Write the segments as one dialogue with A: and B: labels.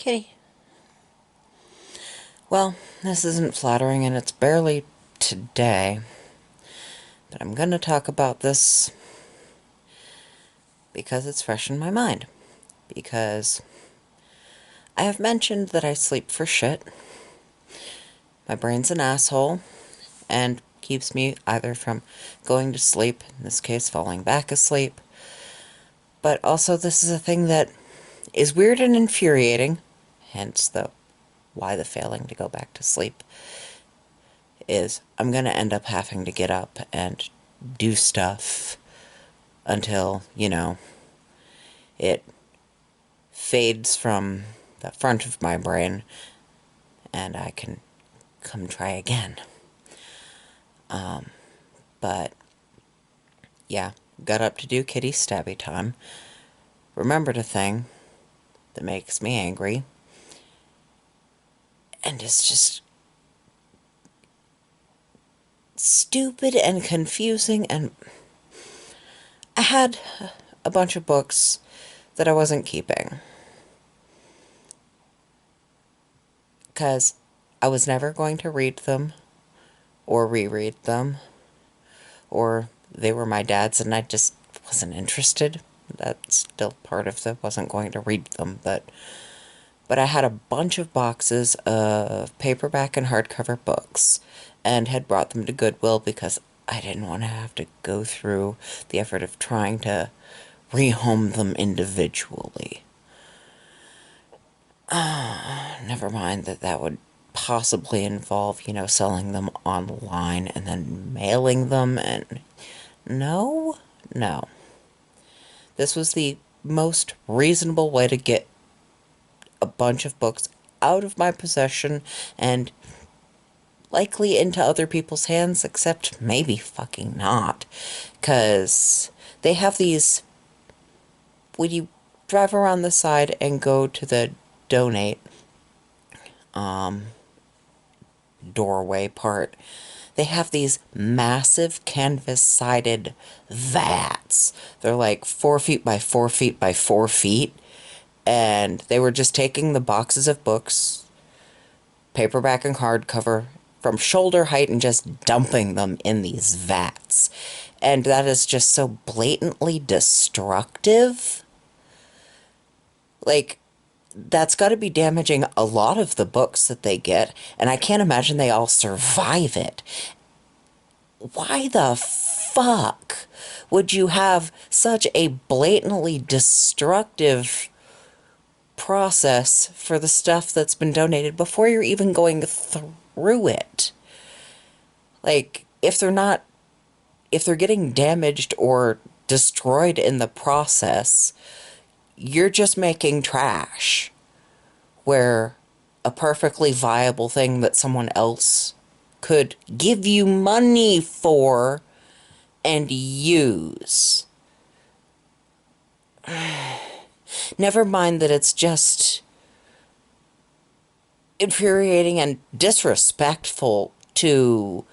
A: Kitty. Well, this isn't flattering and it's barely today, but I'm going to talk about this because it's fresh in my mind. Because I have mentioned that I sleep for shit. My brain's an asshole and keeps me either from going to sleep, in this case falling back asleep, but also this is a thing that is weird and infuriating, hence why the failing to go back to sleep, is I'm going to end up having to get up and do stuff until, it fades from the front of my brain and I can come try again. But, yeah, got up to do kitty stabby time. Remembered a thing that makes me angry. And it's just stupid and confusing, and I had a bunch of books that I wasn't keeping. Because I was never going to read them, or reread them, or they were my dad's and I just wasn't interested. That's still part of the wasn't going to read them, but I had a bunch of boxes of paperback and hardcover books, and had brought them to Goodwill because I didn't want to have to go through the effort of trying to rehome them individually. Never mind that would possibly involve, selling them online and then mailing them, and no. This was the most reasonable way to get a bunch of books out of my possession and likely into other people's hands, except maybe fucking not, because they have these, when you drive around the side and go to the donate doorway part, they have these massive canvas-sided vats. They're like 4 feet by 4 feet by 4 feet, and they were just taking the boxes of books, paperback and hardcover, from shoulder height and just dumping them in these vats. And that is just so blatantly destructive. Like, that's got to be damaging a lot of the books that they get, and I can't imagine they all survive it. Why the fuck would you have such a blatantly destructive process for the stuff that's been donated before you're even going through it? Like, if they're getting damaged or destroyed in the process, you're just making trash, where a perfectly viable thing that someone else could give you money for and use. Never mind that it's just infuriating and disrespectful to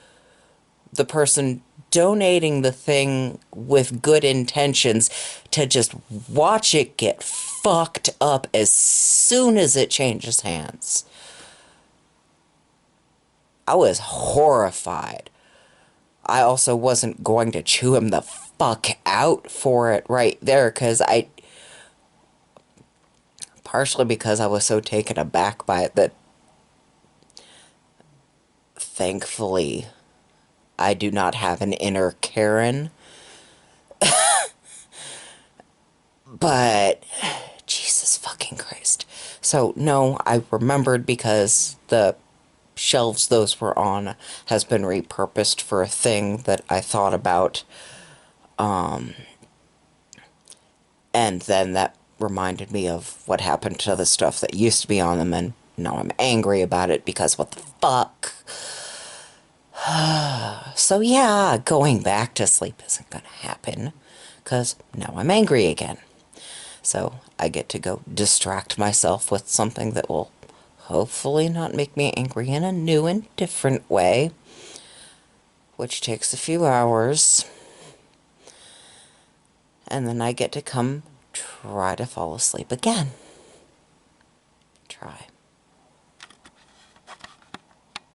A: the person donating the thing with good intentions to just watch it get fucked up as soon as it changes hands. I was horrified. I also wasn't going to chew him the fuck out for it right there, partially because I was so taken aback by it that thankfully I do not have an inner Karen. But Jesus fucking Christ. So no, I remembered because the shelves those were on has been repurposed for a thing that I thought about. And then that reminded me of what happened to the stuff that used to be on them, and now I'm angry about it because what the fuck? So yeah, going back to sleep isn't gonna happen, because now I'm angry again. So I get to go distract myself with something that will hopefully not make me angry in a new and different way, which takes a few hours. And then I get to come try to fall asleep again. cry.